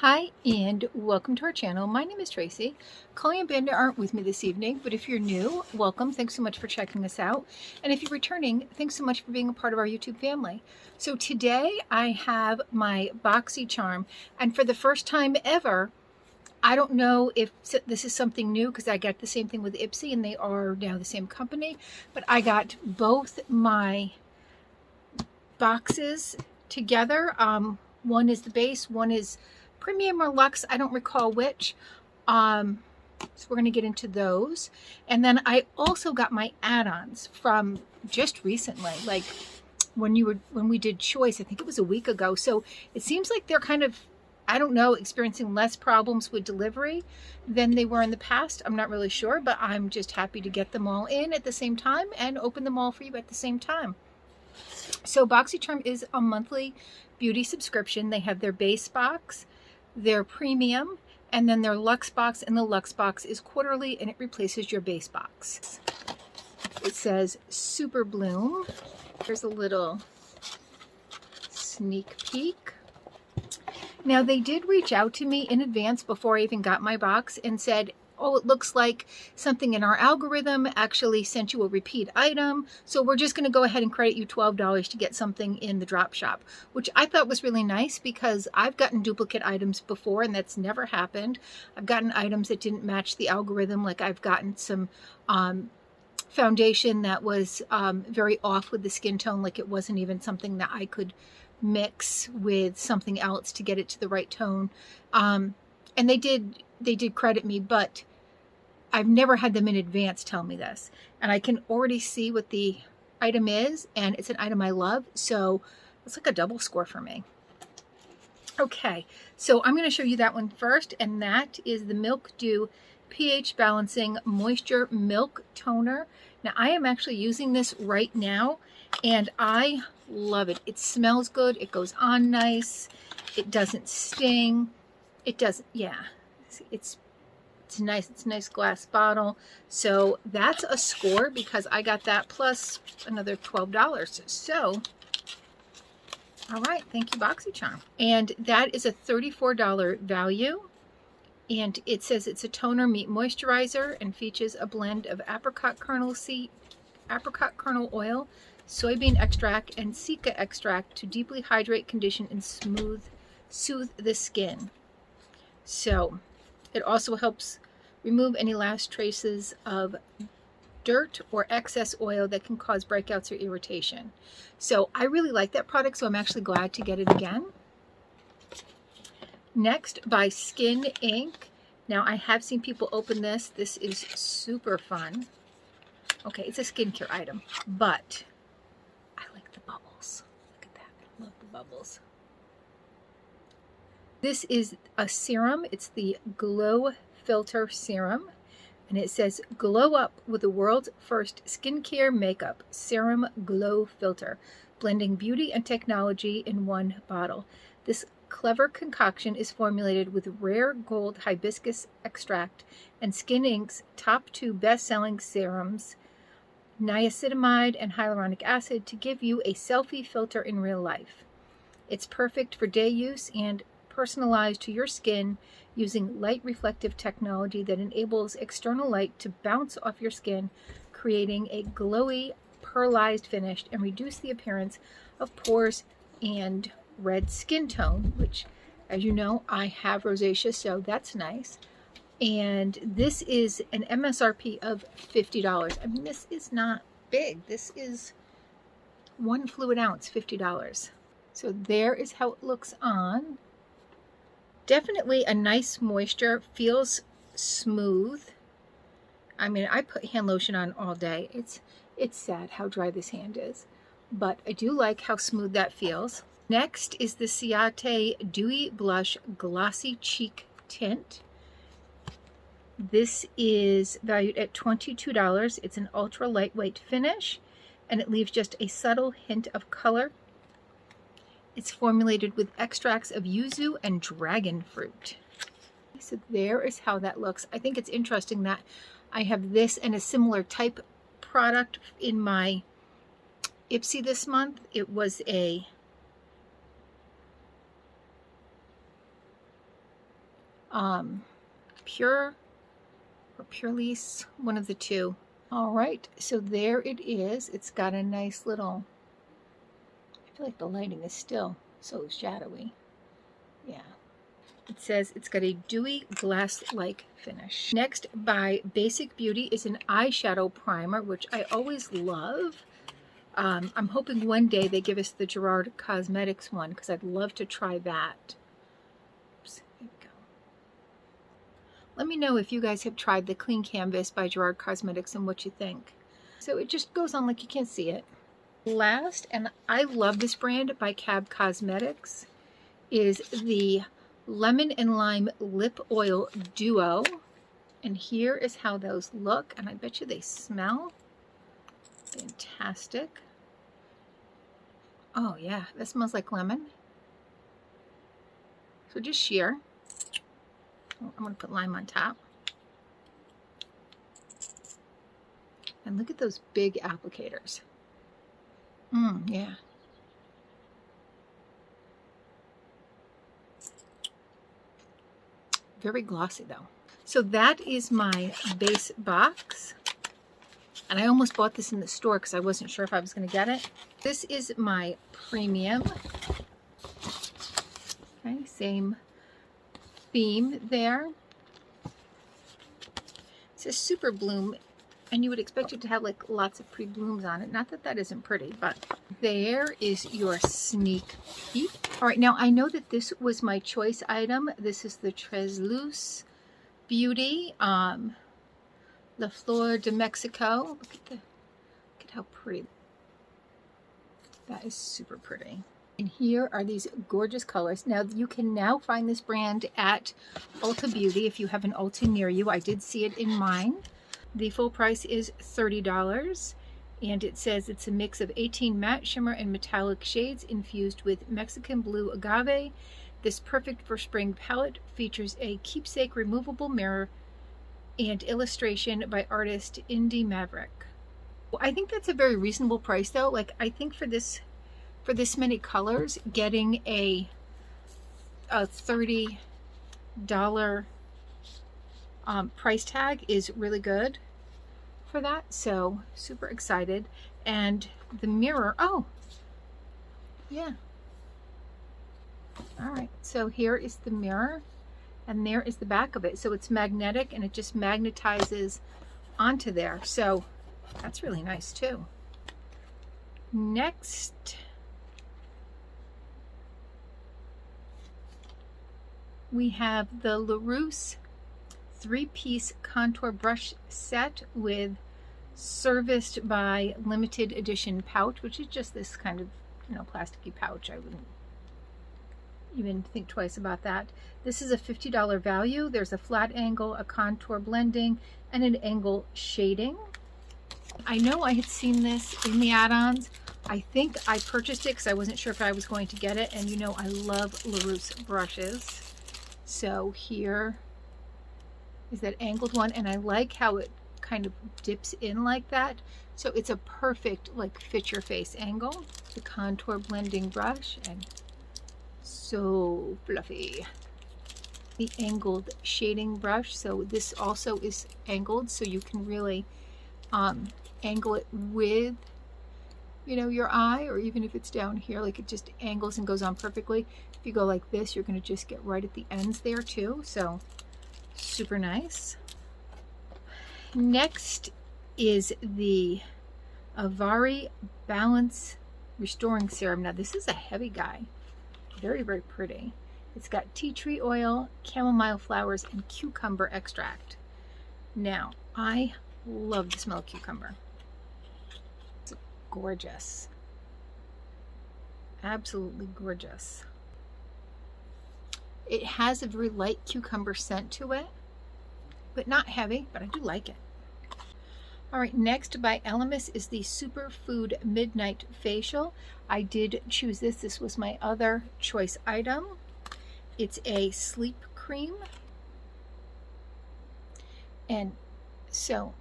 Hi and welcome to our channel. My name is Tracy. Chloe and Bandit aren't with me this evening, but if you're new, welcome. Thanks so much for checking us out. And if you're returning, thanks so much for being a part of our YouTube family. So today I have my Boxycharm, and for the first time ever, I don't know if this is something new because I got the same thing with Ipsy and they are now the same company, but I got both my boxes together. One is the base, one is Premium or Luxe, I don't recall which. So we're going to get into those. And then I also got my add-ons from just recently, like when we did choice, I think it was a week ago. So it seems like they're kind of, I don't know, experiencing less problems with delivery than they were in the past. I'm not really sure, but I'm just happy to get them all in at the same time and open them all for you at the same time. So Boxycharm is a monthly beauty subscription. They have their base box, their premium, and then their Luxe box, and the Luxe box is quarterly and it replaces your base box. It says Super Bloom. Here's a little sneak peek. Now they did reach out to me in advance before I even got my box and said, oh, it looks like something in our algorithm actually sent you a repeat item, so we're just going to go ahead and credit you $12 to get something in the drop shop, which I thought was really nice because I've gotten duplicate items before and that's never happened. I've gotten items that didn't match the algorithm, like I've gotten some foundation that was very off with the skin tone, like it wasn't even something that I could mix with something else to get it to the right tone. And they did credit me, but I've never had them in advance tell me this. And I can already see what the item is, and it's an item I love, so it's like a double score for me. Okay, so I'm going to show you that one first, and that is the Milk Dew pH Balancing Moisture Milk Toner. Now, I am actually using this right now, and I love it. It smells good, it goes on nice, it doesn't sting. It doesn't, yeah, it's nice. It's a nice glass bottle. So that's a score because I got that plus another $12. So, all right, thank you, Boxycharm. And that is a $34 value. And it says it's a toner meet moisturizer and features a blend of apricot kernel oil, soybean extract, and cica extract to deeply hydrate, condition, and soothe the skin. So it also helps remove any last traces of dirt or excess oil that can cause breakouts or irritation. So I really like that product, so I'm actually glad to get it again. Next, by Skin Inc. Now I have seen people open this. This is super fun. Okay, it's a skincare item, but I like the bubbles. Look at that. I love the bubbles. This is a serum. It's the Glow Filter Serum. And it says, glow up with the world's first skincare makeup serum glow filter, blending beauty and technology in one bottle. This clever concoction is formulated with rare gold hibiscus extract and Skin Inc's top 2 best-selling serums, niacinamide and hyaluronic acid, to give you a selfie filter in real life. It's perfect for day use and personalized to your skin using light reflective technology that enables external light to bounce off your skin, creating a glowy, pearlized finish and reduce the appearance of pores and red skin tone, which, as you know, I have rosacea, so that's nice. And this is an MSRP of $50. I mean, this is not big. This is 1 fluid ounce, $50. So there is how it looks on. Definitely a nice moisture, feels smooth. I mean, I put hand lotion on all day. It's sad how dry this hand is, but I do like how smooth that feels. Next is the Ciate Dewy Blush Glossy Cheek Tint. This is valued at $22. It's an ultra lightweight finish, and it leaves just a subtle hint of color. It's formulated with extracts of yuzu and dragon fruit. So there is how that looks. I think it's interesting that I have this and a similar type product in my Ipsy this month. It was a Pure or Purelisse, one of the two. All right, so there it is. It's got a nice little, I feel like the lighting is still so shadowy. Yeah. It says it's got a dewy glass-like finish. Next by Basic Beauty is an eyeshadow primer, which I always love. I'm hoping one day they give us the Gerard Cosmetics one because I'd love to try that. Oops, there we go. Let me know if you guys have tried the Clean Canvas by Gerard Cosmetics and what you think. So it just goes on like you can't see it. Last, and I love this brand by Cab Cosmetics, is the Lemon and Lime Lip Oil Duo. And here is how those look, and I bet you they smell fantastic. Oh yeah, that smells like lemon. So just sheer. Oh, I'm going to put lime on top. And look at those big applicators. Yeah. Very glossy though. So that is my base box. And I almost bought this in the store because I wasn't sure if I was going to get it. This is my premium. Okay, same theme there. It says Super Bloom, and you would expect it to have like lots of pretty blooms on it. Not that that isn't pretty, but there is your sneak peek. All right, now I know that this was my choice item. This is the Tracey Beauty, La Flor de Mexico. Look at how pretty. That is super pretty. And here are these gorgeous colors. Now you can now find this brand at Ulta Beauty if you have an Ulta near you. I did see it in mine. The full price is $30, and it says it's a mix of 18 matte, shimmer, and metallic shades infused with Mexican blue agave. This perfect for spring palette features a keepsake removable mirror and illustration by artist Indie Maverick. Well, I think that's a very reasonable price though. Like I think for this many colors, getting a $30 price tag is really good for that. So super excited. And the mirror, oh yeah. All right, so here is the mirror, and there is the back of it. So it's magnetic, and it just magnetizes onto there. So that's really nice too. Next, we have the LaRousse 3-piece contour brush set with serviced by limited edition pouch, which is just this kind of, you know, plasticky pouch. I wouldn't even think twice about that. This is a $50 value. There's a flat angle, a contour blending, and an angle shading. I know I had seen this in the add-ons. I think I purchased it because I wasn't sure if I was going to get it, and you know I love LaRousse brushes. So here is that angled one, and I like how it kind of dips in like that. So it's a perfect like fit your face angle. The contour blending brush, and so fluffy. The angled shading brush, so this also is angled, so you can really angle it with, you know, your eye, or even if it's down here, like it just angles and goes on perfectly. If you go like this, you're going to just get right at the ends there too, so super nice. Next is the Avari Balance Restoring Serum. Now this is a heavy guy. Very, very pretty. It's got tea tree oil, chamomile flowers, and cucumber extract. Now, I love the smell of cucumber. It's gorgeous. Absolutely gorgeous. It has a very light cucumber scent to it, but not heavy, but I do like it. All right, next by Elemis is the Superfood Midnight Facial. I did choose this. This was my other choice item. It's a sleep cream. And so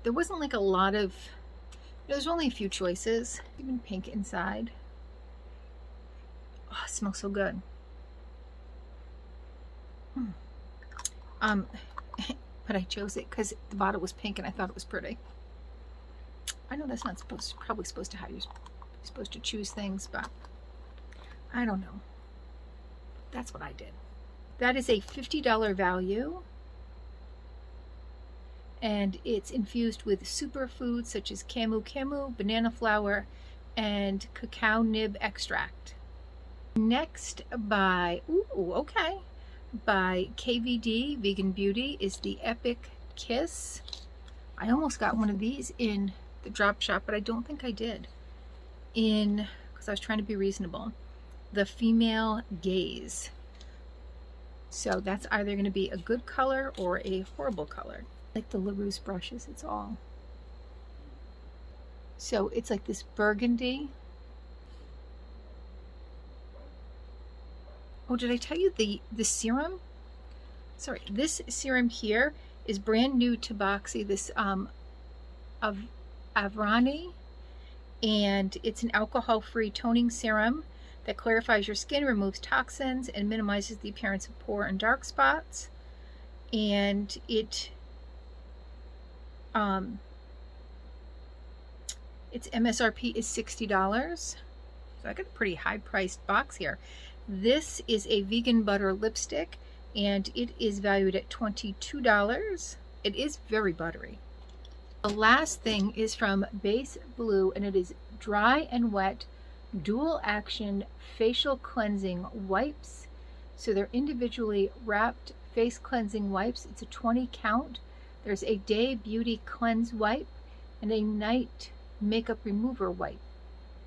there wasn't like a lot of, there's only a few choices, even pink inside. Oh, it smells so good. But I chose it because the bottle was pink and I thought it was pretty. I know that's not supposed, probably supposed to how you're supposed to choose things, but I don't know. That's what I did. That is a $50 value, and it's infused with superfoods such as camu camu, banana flour, and cacao nib extract. Next by KVD Vegan Beauty is the Epic Kiss. I almost got one of these in the drop shop, but I don't think I did, because I was trying to be reasonable. The Female Gaze. So that's either going to be a good color or a horrible color. Like the LaRousse brushes, it's all. So it's like this burgundy. Oh, did I tell you the serum? Sorry, this serum here is brand new to Boxy. This of Avari, and it's an alcohol-free toning serum that clarifies your skin, removes toxins, and minimizes the appearance of pore and dark spots. And its MSRP is $60. So I got a pretty high-priced box here. This is a vegan butter lipstick, and it is valued at $22. It is very buttery. The last thing is from Base Blue, and it is Dry and Wet Dual Action Facial Cleansing Wipes. So they're individually wrapped face cleansing wipes. It's a 20 count. There's a Day Beauty Cleanse Wipe and a Night Makeup Remover Wipe.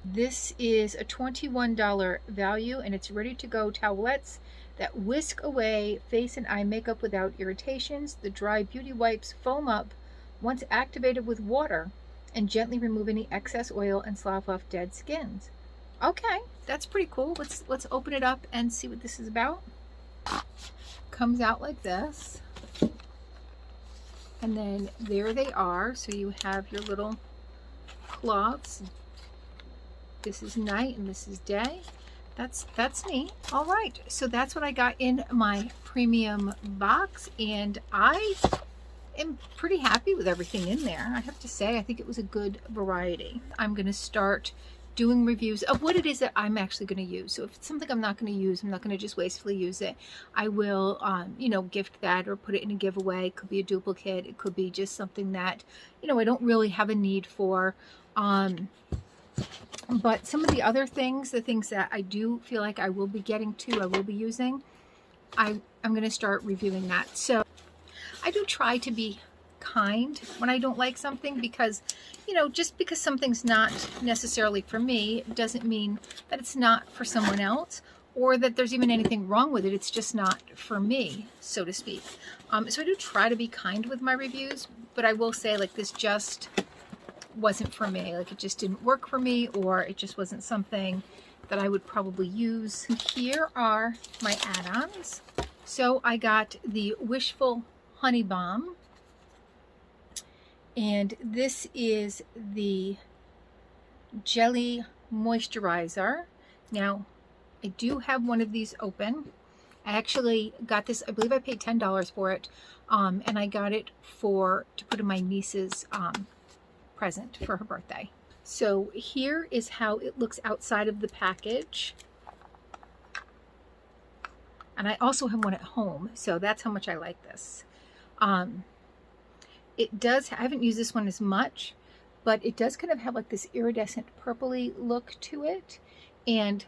This is a $21 value, and it's ready to go towelettes that whisk away face and eye makeup without irritations. The Dry Beauty Wipes foam up once activated with water and gently remove any excess oil and slough off dead skins. Okay, that's pretty cool. Let's open it up and see what this is about. Comes out like this, and then there they are. So you have your little cloths. This is night and this is day. That's neat. All right, so that's what I got in my premium box, and I am pretty happy with everything in there. I have to say, I think it was a good variety. I'm going to start doing reviews of what it is that I'm actually going to use. So if it's something I'm not going to use, I'm not going to just wastefully use it. I will, you know, gift that or put it in a giveaway. It could be a duplicate. It could be just something that, you know, I don't really have a need for. But some of the other things, the things that I do feel like I will be getting to, I will be using, I'm going to start reviewing that. So I do try to be kind when I don't like something, because, you know, just because something's not necessarily for me doesn't mean that it's not for someone else, or that there's even anything wrong with it. It's just not for me, so to speak. So I do try to be kind with my reviews, but I will say, like, this just wasn't for me. Like, it just didn't work for me, or it just wasn't something that I would probably use. Here are my add-ons. So I got the Wishful Honey Balm, and this is the Jelly Moisturizer. Now, I do have one of these open. I actually got this, I believe I paid $10 for it, and I got it to put in my niece's present for her birthday. So here is how it looks outside of the package. And I also have one at home, so that's how much I like this. It does, I haven't used this one as much, but it does kind of have like this iridescent purpley look to it. And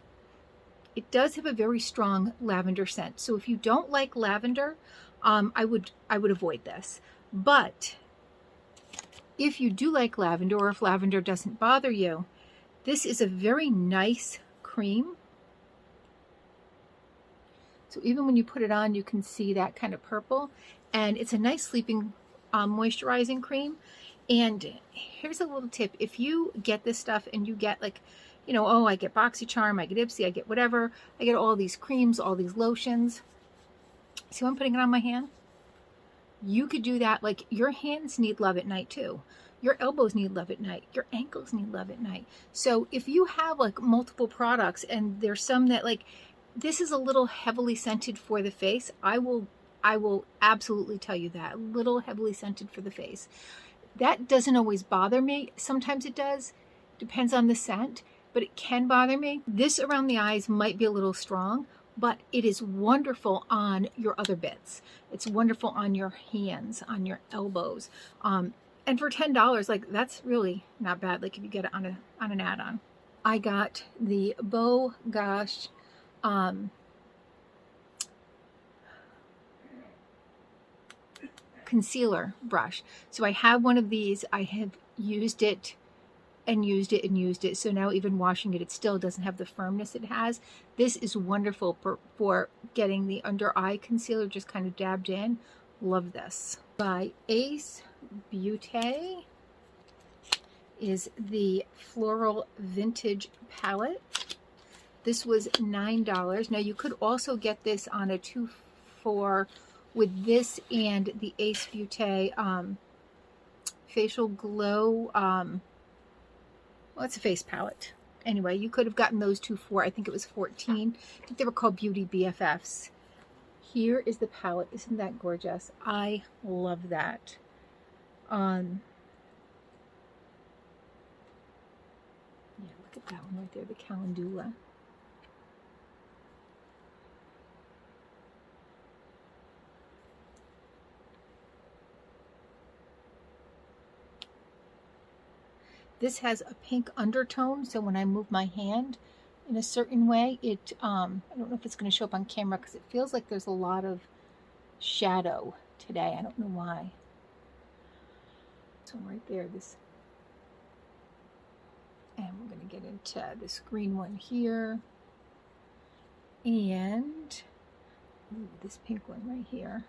it does have a very strong lavender scent. So if you don't like lavender, I would avoid this. But if you do like lavender, or if lavender doesn't bother you, this is a very nice cream. So even when you put it on, you can see that kind of purple, and it's a nice sleeping moisturizing cream. And here's a little tip: if you get this stuff and you get, like, you know, oh, I get Boxycharm, I get Ipsy, I get whatever, I get all these creams, all these lotions. See how I'm putting it on my hand? You could do that. Like, your hands need love at night too. Your elbows need love at night. Your ankles need love at night. So if you have like multiple products, and there's some that, like, This is a little heavily scented for the face. I will absolutely tell you that. A little heavily scented for the face. That doesn't always bother me. Sometimes it does. Depends on the scent, but it can bother me. This around the eyes might be a little strong, but it is wonderful on your other bits. It's wonderful on your hands, on your elbows. And for $10, like, that's really not bad. Like if you get it on an add-on. I got the Gosh concealer brush. So I have one of these. I have used it and used it and used it. So now even washing it, it still doesn't have the firmness it has. This is wonderful for getting the under eye concealer just kind of dabbed in. Love this. By Ace Beauté is the Floral Vintage Palette. This was $9. Now you could also get this on a 2-for with this and the Ace Beauté Facial Glow. Well, it's a face palette. Anyway, you could have gotten those 2 for, I think it was $14. I think they were called Beauty BFFs. Here is the palette. Isn't that gorgeous? I love that. Yeah, look at that one right there, the Calendula. This has a pink undertone, so when I move my hand in a certain way, it, I don't know if it's going to show up on camera because it feels like there's a lot of shadow today. I don't know why. So right there, this, and we're going to get into this green one here, and ooh, this pink one right here.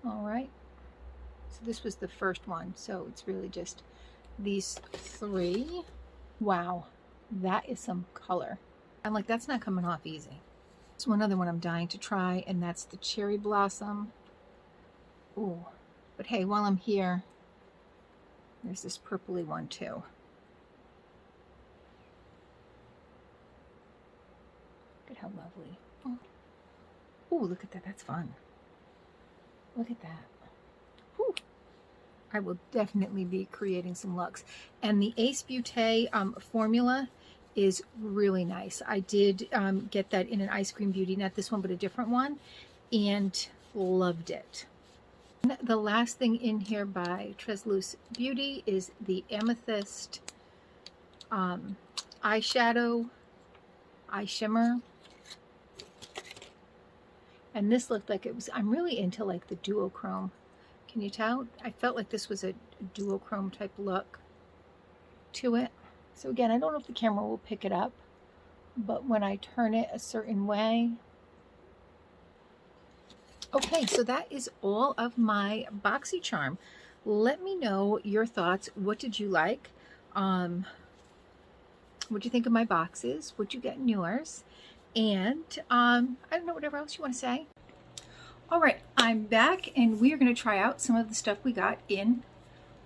All right. So this was the first one, so it's really just these 3. Wow, that is some color. I'm like, that's not coming off easy. There's one other one I'm dying to try, and that's the Cherry Blossom. Ooh, but hey, while I'm here, there's this purpley one too. Look at how lovely. Oh, ooh, look at that, that's fun. Look at that. Whew. I will definitely be creating some Luxe. And the Ace Beauté formula is really nice. I did get that in an Ice Cream Beauty, not this one, but a different one, and loved it. And the last thing in here by Tracey Beauty is the Amethyst eyeshadow, eye shimmer. And this looked like it was, I'm really into like the duochrome. Can you tell? I felt like this was a duochrome type look to it. So again, I don't know if the camera will pick it up, but when I turn it a certain way. Okay, so that is all of my Boxycharm. Let me know your thoughts. What did you like? What do you think of my boxes? What'd you get in yours? And I don't know, whatever else you want to say. All right, I'm back, and we are going to try out some of the stuff we got in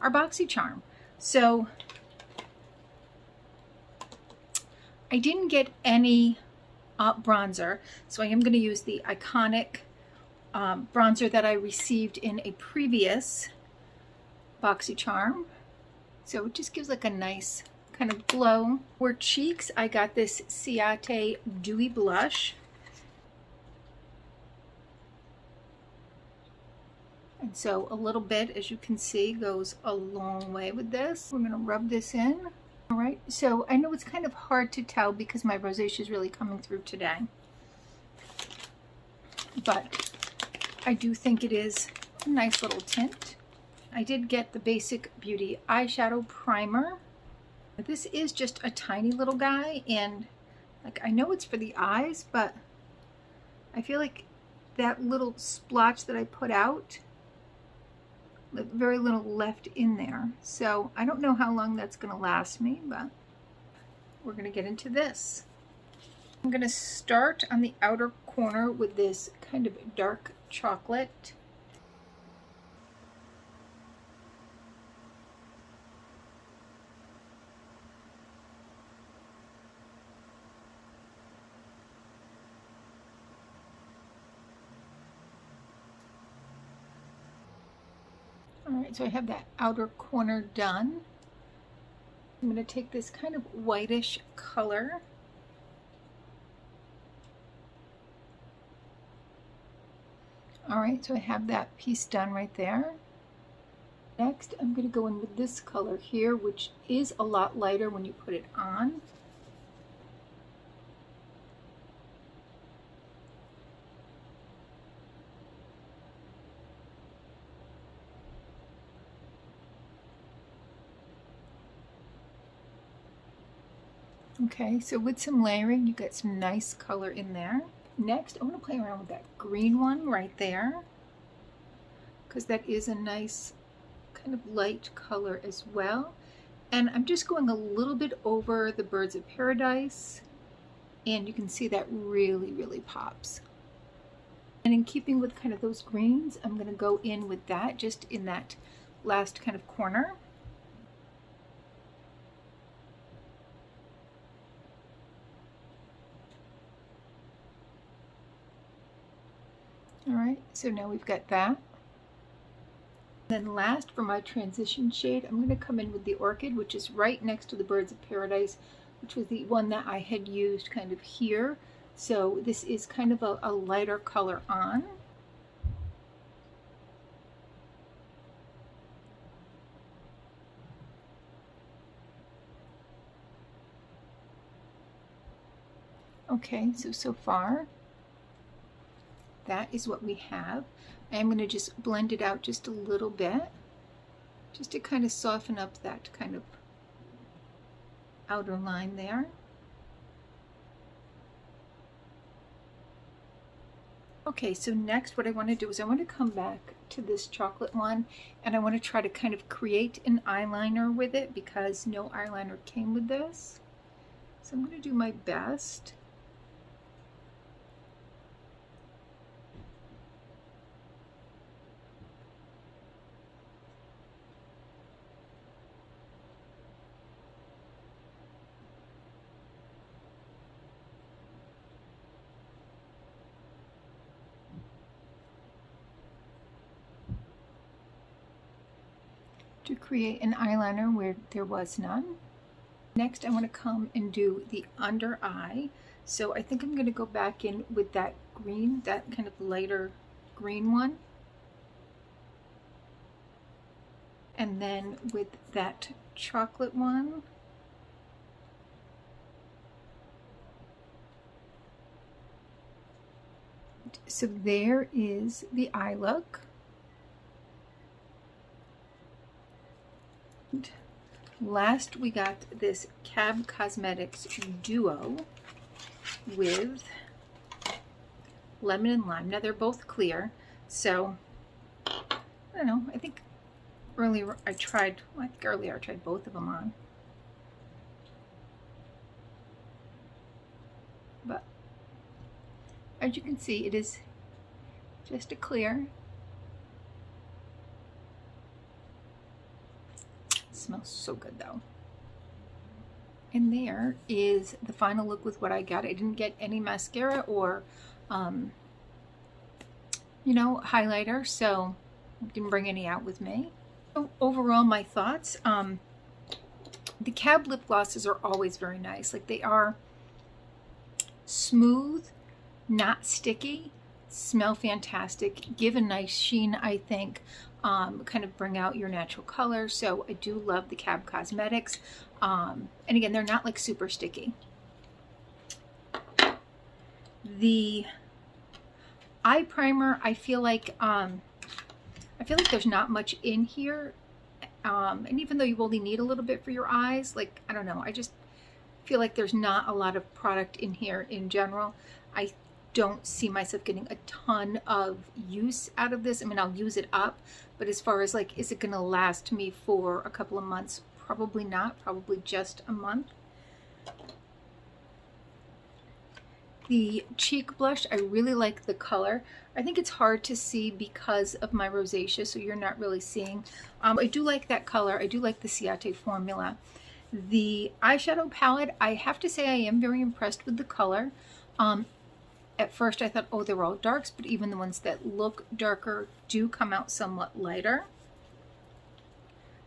our Boxycharm. So I didn't get any bronzer, so I am going to use the iconic bronzer that I received in a previous Boxycharm. So it just gives like a nice kind of glow. For cheeks, I got this Ciate Dewy Blush. And so a little bit, as you can see, goes a long way with this. We're going to rub this in. All right, so I know it's kind of hard to tell because my rosacea is really coming through today. But I do think it is a nice little tint. I did get the Basic Beauty Eyeshadow Primer. This is just a tiny little guy, and like, I know it's for the eyes, but I feel like that little splotch that I put out, very little left in there. So I don't know how long that's going to last me, but we're going to get into this. I'm going to start on the outer corner with this kind of dark chocolate. All right, so I have that outer corner done. I'm going to take this kind of whitish color. All right, so I have that piece done right there. Next, I'm going to go in with this color here, which is a lot lighter when you put it on. Okay, so with some layering, you get some nice color in there. Next, I want to play around with that green one right there, because that is a nice kind of light color as well. And I'm just going a little bit over the Birds of Paradise, and you can see that really pops. And in keeping with kind of those greens, I'm going to go in with that just in that last kind of corner. All right, so now we've got that. Then last, for my transition shade, I'm going to come in with the Orchid, which is right next to the Birds of Paradise, which was the one that I had used kind of here. So this is kind of a lighter color on. Okay, so far, that is what we have. I'm going to just blend it out just a little bit, just to kind of soften up that kind of outer line there. Okay, so next what I want to do is I want to come back to this chocolate one, and I want to try to kind of create an eyeliner with it because no eyeliner came with this. So I'm going to do my best. To create an eyeliner where there was none. Next, I want to come and do the under eye. So I think I'm going to go back in with that green, that kind of lighter green one. And then with that chocolate one. So there is the eye look. Last, we got this Cab Cosmetics Duo with Lemon and Lime. Now they're both clear, so I don't know. I think earlier I tried both of them on, but as you can see, it is just a clear. Smells so good though. And there is the final look with what I got. I didn't get any mascara or you know, highlighter, so I didn't bring any out with me. So overall, my thoughts, the Cab lip glosses are always very nice. Like, they are smooth, not sticky, smell fantastic, give a nice sheen, I think. Kind of bring out your natural color. So I do love the Cab Cosmetics. And again, they're not like super sticky. The eye primer, I feel like there's not much in here. And even though you only need a little bit for your eyes, like, I don't know, I just feel like there's not a lot of product in here in general. I don't see myself getting a ton of use out of this. I mean, I'll use it up, but as far as like, is it going to last me for a couple of months? Probably not, probably just a month. The cheek blush, I really like the color. I think it's hard to see because of my rosacea, so you're not really seeing. I do like that color. I do like the Ciate formula. The eyeshadow palette, I have to say I am very impressed with the color. At first I thought, oh, they were all darks, but even the ones that look darker do come out somewhat lighter.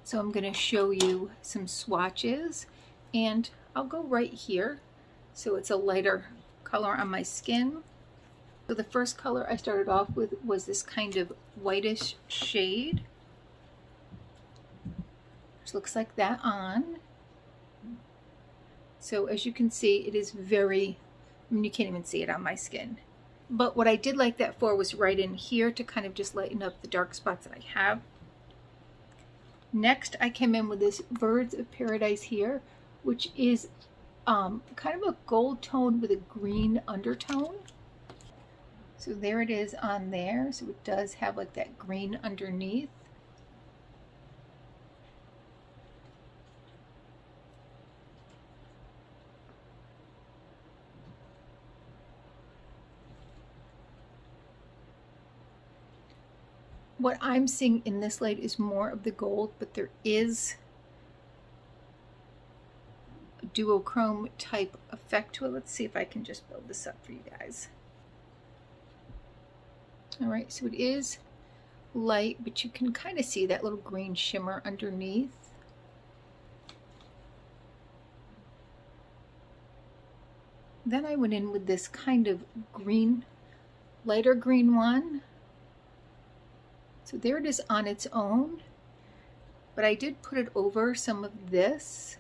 So I'm going to show you some swatches, and I'll go right here so it's a lighter color on my skin. So the first color I started off with was this kind of whitish shade, which looks like that on. So as you can see, it is very, I mean, you can't even see it on my skin. But what I did like that for was right in here to kind of just lighten up the dark spots that I have. Next, I came in with this Birds of Paradise here, which is kind of a gold tone with a green undertone. So there it is on there. So it does have like that green underneath. What I'm seeing in this light is more of the gold, but there is a duochrome type effect to it. Let's see if I can just build this up for you guys. All right, so it is light, but you can kind of see that little green shimmer underneath. Then I went in with this kind of green, lighter green one. So there it is on its own, but I did put it over some of this.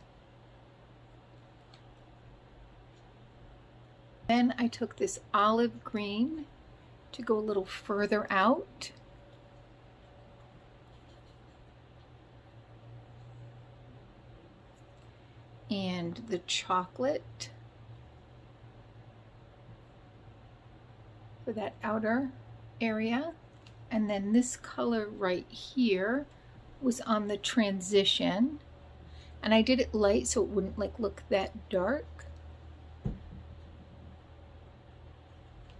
Then I took this olive green to go a little further out. And the chocolate for that outer area. And then this color right here was on the transition, and I did it light so it wouldn't like look that dark.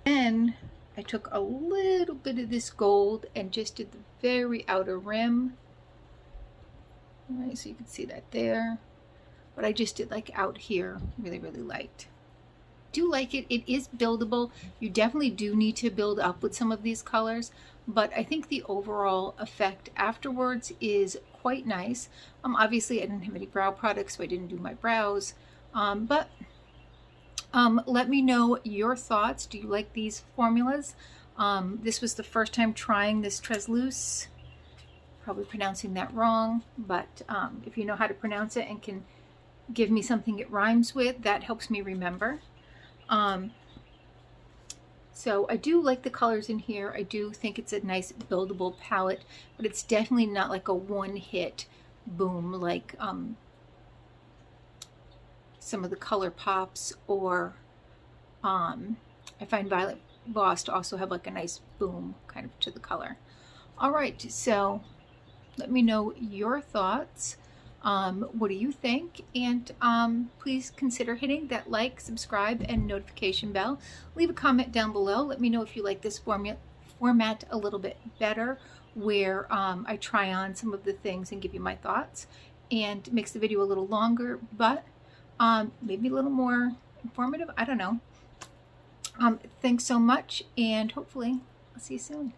Then I took a little bit of this gold and just did the very outer rim. All right, so you can see that there, but I just did like out here really, really light. Do like it. It is buildable. You definitely do need to build up with some of these colors, but I think the overall effect afterwards is quite nice. Obviously I didn't have any brow products, so I didn't do my brows, but let me know your thoughts. Do you like these formulas? This was the first time trying this Luxe. Probably pronouncing that wrong, but if you know how to pronounce it and can give me something it rhymes with, that helps me remember. So I do like the colors in here. I do think it's a nice buildable palette, but it's definitely not like a one-hit boom like some of the Color Pops, or I find Violet Voss to also have like a nice boom kind of to the color. All right, so let me know your thoughts. What do you think? And please consider hitting that like, subscribe, and notification bell. Leave a comment down below. Let me know if you like this format a little bit better, where I try on some of the things and give you my thoughts, and makes the video a little longer, but maybe a little more informative. I don't know. Thanks so much, and hopefully I'll see you soon.